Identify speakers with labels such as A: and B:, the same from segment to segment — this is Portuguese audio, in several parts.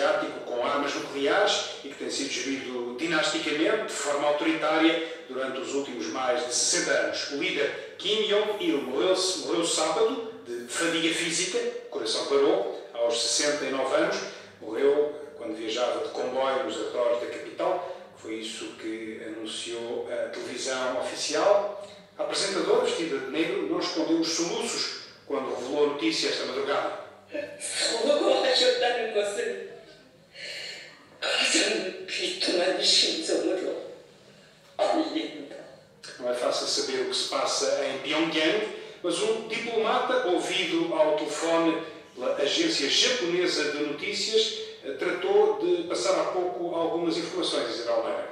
A: Asiático com armas nucleares e que tem sido gerido dinasticamente, de forma autoritária, durante os últimos mais de 60 anos. O líder Kim Jong-il morreu sábado de fadiga física, o coração parou, aos 69 anos. Morreu quando viajava de comboio nos arredores da capital. Foi isso que anunciou a televisão oficial. A apresentadora, vestida de negro, não escondeu os soluços quando revelou a notícia esta madrugada. Não é fácil saber o que se passa em Pyongyang, mas um diplomata ouvido ao telefone pela agência japonesa de notícias tratou de passar há pouco algumas informações, Isabel Meira.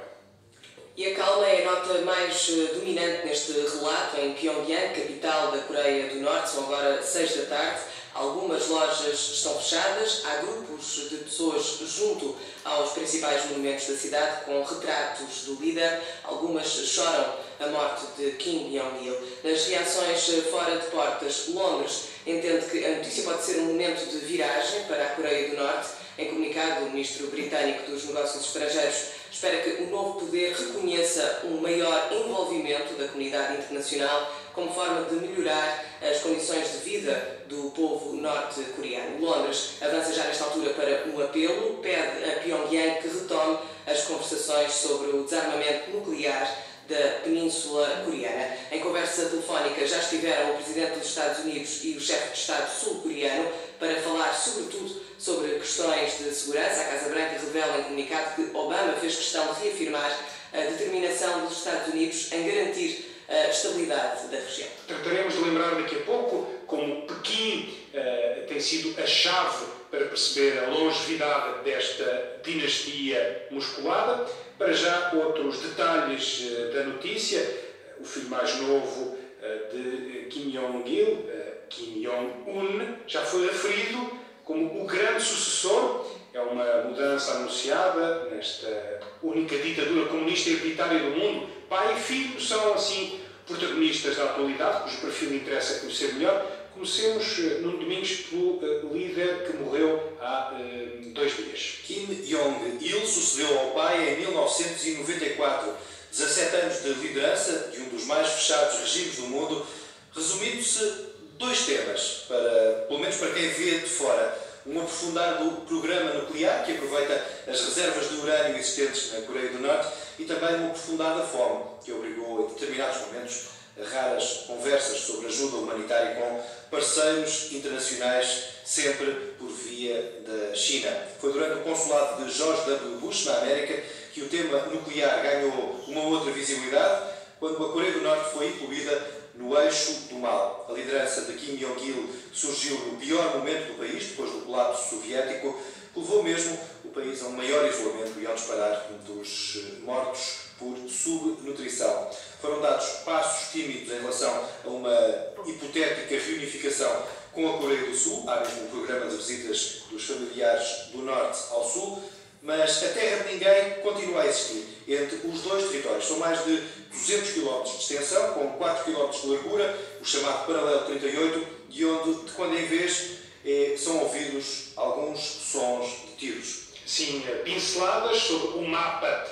B: E a calma é a nota mais dominante neste relato. Em Pyongyang, capital da Coreia do Norte, são agora 6 da tarde. Algumas lojas estão fechadas, há grupos de pessoas junto aos principais monumentos da cidade com retratos do líder. Algumas choram a morte de Kim Jong-il. Nas reações fora de portas, Londres entende que a notícia pode ser um momento de viragem para a Coreia do Norte. Em comunicado, o ministro britânico dos Negócios Estrangeiros espera que o novo poder reconheça um maior envolvimento da comunidade internacional como forma de melhorar as condições de vida do povo norte-coreano. Londres avança já nesta altura para um apelo, pede a Pyongyang que retome as conversações sobre o desarmamento nuclear da Península Coreana. Em conversa telefónica já estiveram o Presidente dos Estados Unidos e o chefe de Estado sul-coreano para falar sobretudo sobre questões de segurança. A Casa Branca revela em comunicado que Obama fez questão de reafirmar a determinação dos Estados Unidos em garantir a estabilidade da região.
A: Trataremos de lembrar daqui a pouco como Pequim tem sido a chave para perceber a longevidade desta dinastia musculada. Para já, outros detalhes da notícia. O filho mais novo de Kim Jong-il, Kim Jong-un, já foi referido como o grande sucessor. É uma mudança anunciada nesta única ditadura comunista e hereditária do mundo. Pai e filho são, assim, protagonistas da atualidade, cujo perfil interessa conhecer melhor. Comecemos, Nuno Domingos, pelo líder que morreu há 2 dias.
C: Kim Jong-il sucedeu ao pai em 1994. 17 anos de liderança de um dos mais fechados regimes do mundo, resumindo-se 2 temas, pelo menos para quem vê de fora. Um aprofundar do programa nuclear, que aproveita as reservas de urânio existentes na Coreia do Norte, e também um aprofundar da fome, que obrigou, em determinados momentos, a raras conversas sobre ajuda humanitária com parceiros internacionais, sempre por via da China. Foi durante o consulado de George W. Bush, na América, que o tema nuclear ganhou uma outra visibilidade, quando a Coreia do Norte foi incluída no eixo do mal. A liderança de Kim Jong-il surgiu no pior momento do país, depois do colapso soviético, que levou mesmo o país a um maior isolamento e ao disparar dos mortos por subnutrição. Foram dados passos tímidos em relação a uma hipotética reunificação com a Coreia do Sul. Há mesmo um programa de visitas dos familiares do Norte ao Sul, mas a terra de ninguém continua a existir entre os 2 territórios. São mais de 200 km de extensão, com 4 km de largura, o chamado Paralelo 38, de onde, de quando em vez, são ouvidos alguns sons de tiros.
A: Sim, pinceladas sobre o mapa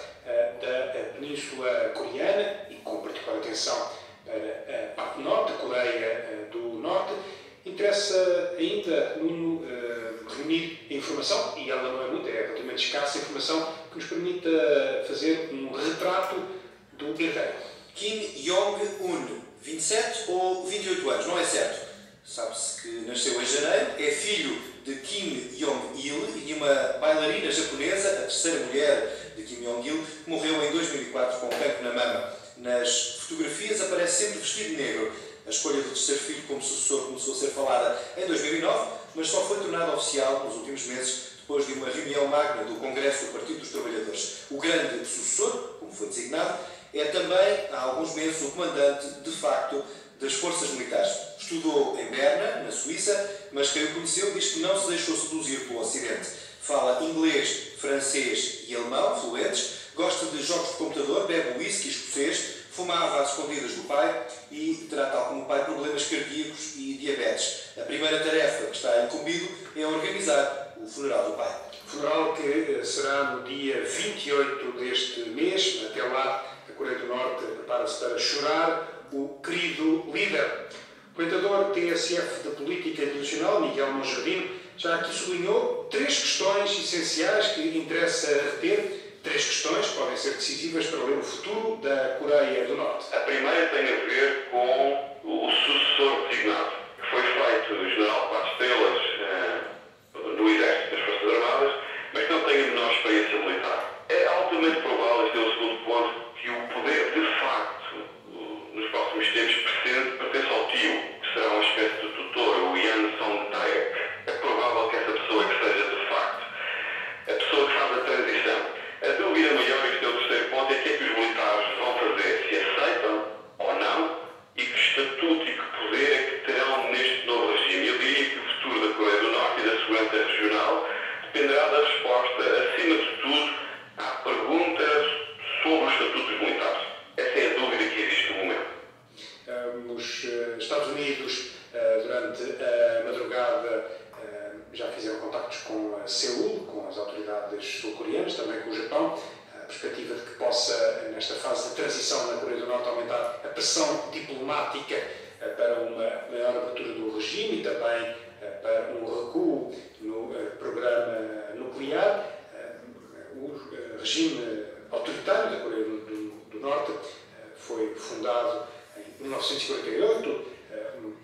A: da Península Coreana e com particular atenção para a parte norte, a Coreia do Norte. Interessa ainda, Nuno, reunir a informação, e ela não é muita, é relativamente escassa, informação que nos permita fazer um retrato do herdeiro.
C: Kim Jong-un, 27 ou 28 anos, não é certo. Sabe-se que nasceu em janeiro, é filho de Kim Jong-il e de uma bailarina japonesa, a terceira mulher de Kim Jong-il, que morreu em 2004 com um cancro na mama. Nas fotografias aparece sempre vestido de negro. A escolha do terceiro filho como sucessor começou a ser falada em 2009, mas só foi tornada oficial nos últimos meses, depois de uma reunião magna do Congresso do Partido dos Trabalhadores. O grande sucessor, como foi designado, é também, há alguns meses, o comandante de facto das forças militares. Estudou em Berna, na Suíça, mas quem o conheceu diz que não se deixou seduzir pelo Ocidente. Fala inglês, francês e alemão, fluentes, gosta de jogos de computador, bebe whisky escocês, fumava às escondidas do pai e terá, tal como o pai, problemas cardíacos e diabetes. A primeira tarefa que está incumbido é organizar o funeral do pai.
A: Funeral que será no dia 28 deste mês. Até lá, a Coreia do Norte prepara-se para chorar o querido líder. O comentador TSF da Política Internacional, Miguel Monjardim, já aqui sublinhou 3 questões essenciais que interessa reter. 3 questões que podem ser decisivas para ler o futuro da Coreia do Norte.
D: A primeira tem a ver com o sucessor designado, que foi feito do general 4 estrelas no Exército das Forças Armadas, mas que não tem a menor experiência militar. É altamente provável, este é o segundo ponto, que o poder, de facto, nos próximos tempos, pertence ao tio, que será uma espécie de tutor, o Yan Song-taek. É provável que essa pessoa que seja, de facto, a pessoa que faz a transição. A dúvida maior, este é o terceiro ponto, é o que é que os militares vão fazer, se aceitam ou não, e que estatuto e que poder é que terão neste novo regime. Eu diria que o futuro da Coreia do Norte e da segurança regional dependerá da resposta, acima de tudo, à pergunta sobre o estatuto dos militares. Essa é a dúvida que existe no momento.
A: Os Estados Unidos, durante a madrugada, já fizeram contactos com Seul, com as autoridades sul-coreanas, também com o Japão. A perspectiva de que possa, nesta fase de transição na Coreia do Norte, aumentar a pressão diplomática para uma maior abertura do regime e também para um recuo no programa nuclear. O regime autoritário da Coreia do Norte foi fundado em 1948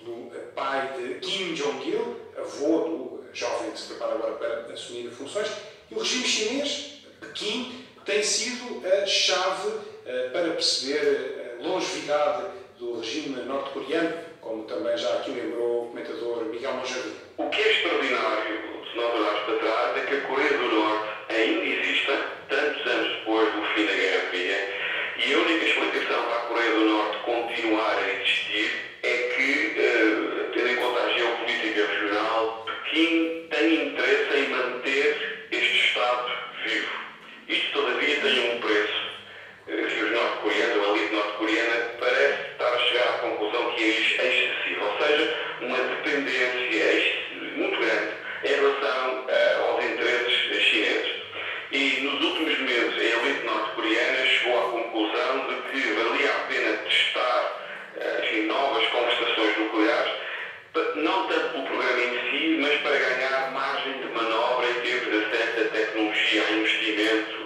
A: pelo pai de Kim Jong-il, avô do jovem que se prepara agora para assumir funções. E o regime chinês, Pequim, tem sido a chave para perceber a longevidade do regime norte-coreano, como também já aqui lembrou o comentador Miguel Monjardim.
D: O que é extraordinário, se nós olharmos para trás, é que a Coreia do Norte ainda exista, tantos anos depois do fim da Guerra Fria, e a única explicação para a Coreia do Norte continuar a existir é que, tendo em conta a geopolítica regional, Pequim tem interesse em manter este Estado vivo. Isto, todavia, tem um preço que os norte-coreanos, a elite norte-coreana, parece estar a chegar à conclusão que é excessiva, ou seja, uma dependência muito grande em relação aos interesses chineses. E nos últimos meses, a elite norte-coreana chegou à conclusão de que valia a pena testar novas conversações nucleares, não tanto pelo programa em si, mas para ganhar margem de manobra em termos de acesso à tecnologia, a investimento,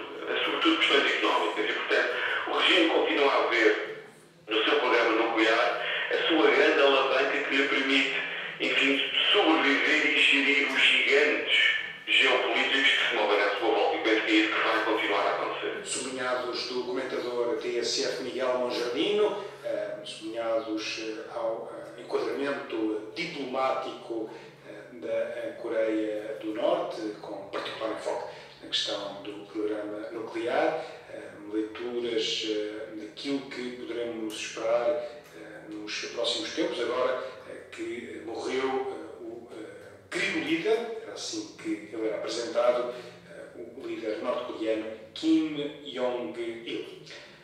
D: sobretudo questões económicas. E, portanto, o regime continua a ver no seu programa nuclear a sua grande alavanca que lhe permite, enfim, sobreviver e gerir os gigantes geopolíticos que se movem à sua volta. E penso que é isso que vai continuar a acontecer.
A: Sublinhados do comentador TSF Miguel Monjardino, sublinhados ao enquadramento diplomático da Coreia do Norte, com particular enfoque na questão do programa nuclear, leituras daquilo que poderemos esperar nos próximos tempos, agora que morreu o querido líder, era assim que ele era apresentado, o líder norte-coreano Kim Jong-il.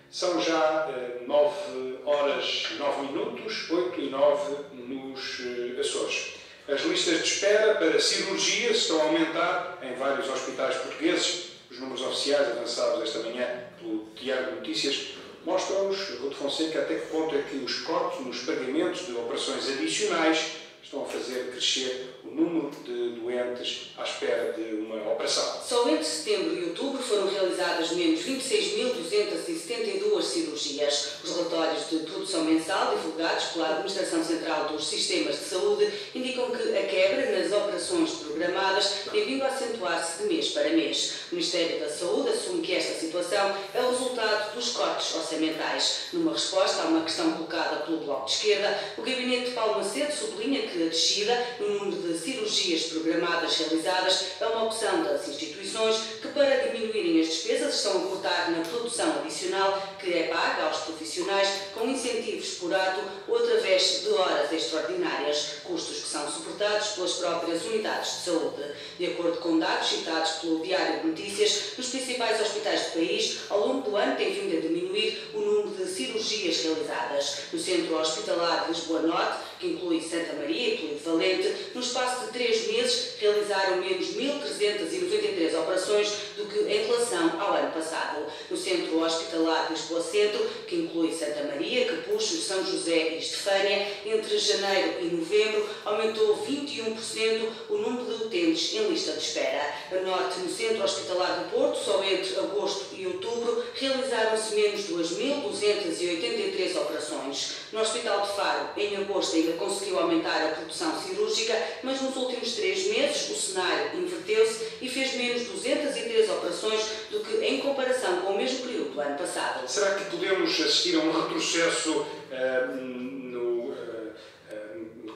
A: São já 9 horas 9 minutos, 8 e 9 nos Açores. As listas de espera para cirurgia estão a aumentar em vários hospitais portugueses. Os números oficiais avançados esta manhã pelo Diário de Notícias mostram-nos, Rude Fonseca, até que ponto é que os cortes nos pagamentos de operações adicionais estão a fazer crescer o número de doentes à espera de uma operação.
B: Só entre setembro e outubro foram realizadas menos 26.272 cirurgias. Os relatórios de produção mensal divulgados pela Administração Central dos Sistemas de Saúde indicam que a quebra nas operações programadas tem vindo a acentuar-se de mês para mês. O Ministério da Saúde assume que esta situação é o resultado dos cortes orçamentais. Numa resposta a uma questão colocada pelo Bloco de Esquerda, o Gabinete de Paulo Macedo sublinha que a descida no número de cirurgias programadas realizadas é uma opção das instituições que, para diminuírem as despesas, estão a cortar na produção adicional que é paga aos profissionais com incentivos por ato ou através de horas extraordinárias, custos que são suportados pelas próprias unidades de saúde. De acordo com dados citados pelo Diário de Notícias, nos principais hospitais do país, ao longo do ano tem vindo a diminuir o número de cirurgias realizadas. No Centro Hospitalar de Lisboa Norte, que
E: que inclui Santa Maria e Polido Valente, no espaço de 3 meses realizaram menos 1.393 operações do que em relação ao ano passado. No Centro Hospitalar de Lisboa Centro, que inclui Santa Maria, Capuchos, São José e Estefânia, entre janeiro e novembro aumentou 21% o número de utentes em lista de espera. A norte, no Centro Hospitalar do Porto, só entre agosto e outubro realizaram-se menos 2.283 operações. No Hospital de Faro, em agosto, ainda conseguiu aumentar a produção cirúrgica, mas nos últimos 3 meses o cenário inverteu-se e fez menos 203 operações do que em comparação com o mesmo período do ano passado.
A: Será que podemos assistir a um retrocesso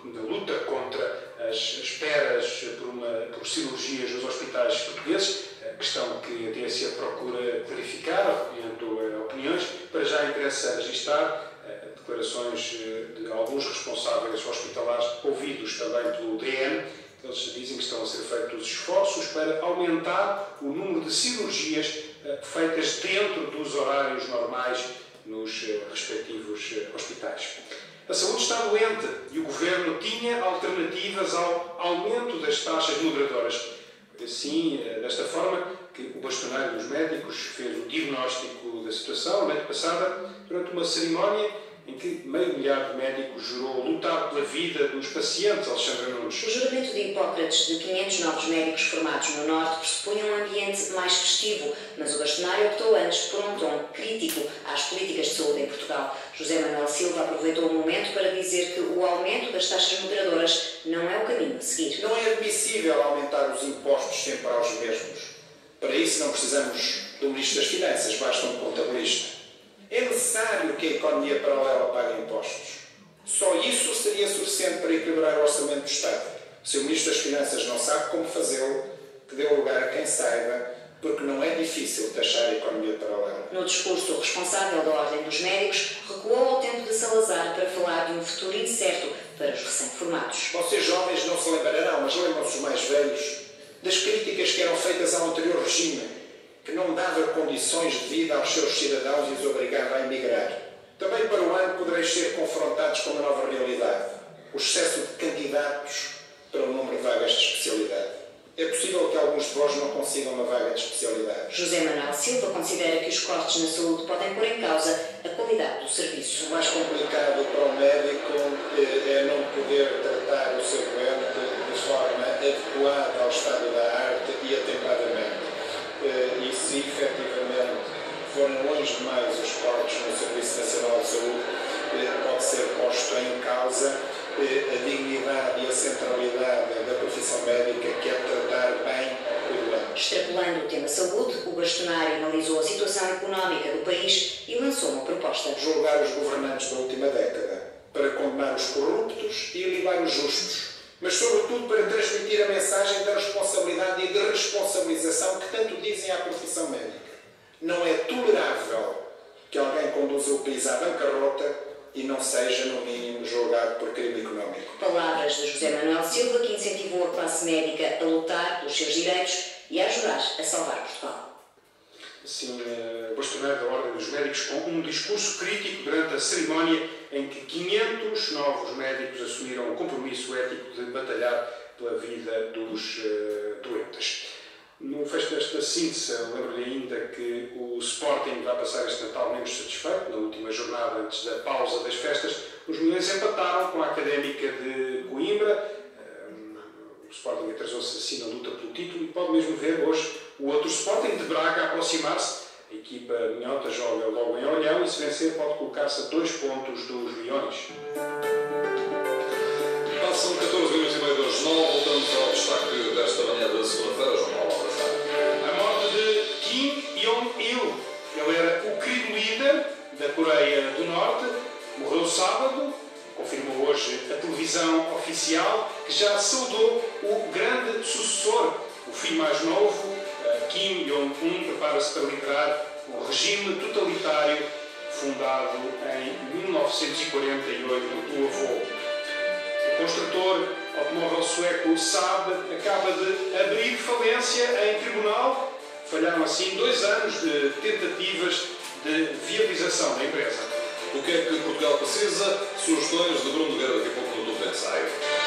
A: na luta contra as esperas por cirurgias nos hospitais portugueses? Questão que a TSE procura clarificar, recolhendo opiniões. Para já interessa registrar declarações de alguns responsáveis hospitalares, ouvidos também pelo DN. Eles dizem que estão a ser feitos esforços para aumentar o número de cirurgias feitas dentro dos horários normais nos respectivos hospitais. A saúde está doente e o Governo tinha alternativas ao aumento das taxas moderadoras. Assim, desta forma, que o bastonário dos médicos fez o diagnóstico da situação, na noite passada, durante uma cerimónia em que meio milhar de médicos jurou lutar pela vida dos pacientes. Alexandra Nunes.
F: O juramento de Hipócrates de 500 novos médicos formados no Norte pressupunha um ambiente mais festivo, mas o bastonário optou antes por um tom crítico às políticas de saúde em Portugal. José Manuel Silva aproveitou o momento para dizer que o aumento das taxas moderadoras não é o caminho a seguir.
G: Não é admissível aumentar os impostos sempre aos mesmos. Para isso não precisamos do Ministro das Finanças, basta um contabilista. É necessário que a economia paralela pague impostos. Só isso seria suficiente para equilibrar o orçamento do Estado. Se o Ministro das Finanças não sabe como fazê-lo, que dê lugar a quem saiba, porque não é difícil taxar a economia paralela.
F: No discurso, o responsável da Ordem dos Médicos recuou ao tempo de Salazar para falar de um futuro incerto para os recém-formados.
G: Vocês jovens não se lembrarão, mas lembram-se os mais velhos das críticas que eram feitas ao anterior regime, que não dava condições de vida aos seus cidadãos e os obrigava a emigrar. Também para o ano podereis ser confrontados com uma nova realidade, o excesso de candidatos para o número de vagas de especialidade. É possível que alguns de vós não consigam uma vaga de especialidade.
F: José Manuel Silva considera que os cortes na saúde podem pôr em causa a qualidade do serviço.
G: O mais complicado para o médico é não poder tratar o seu doente de forma adequada ao estado da arte e atempadamente. E se efetivamente forem longe demais os cortes no Serviço Nacional de Saúde, pode ser posto em causa a dignidade e a centralidade da profissão médica, que é tratar bem o doente.
F: Extrapolando o tema saúde, o bastonário analisou a situação económica do país e lançou uma proposta.
G: Julgar os governantes da última década, para condenar os corruptos e elevar os justos, mas sobretudo para transmitir a mensagem da responsabilidade e de responsabilização que tanto dizem à profissão médica. Não é tolerável que alguém conduza o país à bancarrota e não seja, no mínimo, julgado por crime económico.
F: Palavras de José Manuel Silva, que incentivou a classe médica a lutar pelos seus direitos e a ajudar a salvar Portugal.
A: Assim, o bastonário da Ordem dos Médicos com um discurso crítico durante a cerimónia em que 500 novos médicos assumiram o compromisso ético de batalhar pela vida dos doentes. No fecho desta síntese, lembro-lhe ainda que o Sporting vai passar este Natal menos satisfeito. Na última jornada, antes da pausa das festas, os Milhões empataram com a Académica de Coimbra. O Sporting atrasou-se assim na luta pelo título e pode mesmo ver hoje o outro Sporting de Braga aproximar-se. A equipa minhota joga logo em Olhão e, se vencer, pode colocar-se a 2 pontos dos Leões.
H: Passam 14 minutos e meio do jornal. Voltamos ao destaque desta manhã da segunda-feira, João Paulo.
A: A morte de Kim Jong-il. Ele era o querido líder da Coreia do Norte. Morreu sábado. Confirmou hoje a televisão oficial, que já saudou o grande sucessor, o filho mais novo, Kim Jong-un, prepara-se para liderar o regime totalitário fundado em 1948 pelo avô. O construtor automóvel sueco Saab acaba de abrir falência em tribunal. Falharam assim 2 anos de tentativas de viabilização da empresa.
H: O que é que Portugal precisa? Sugestões de Bruno Nogueira daqui a pouco no Tudo de Ensaio.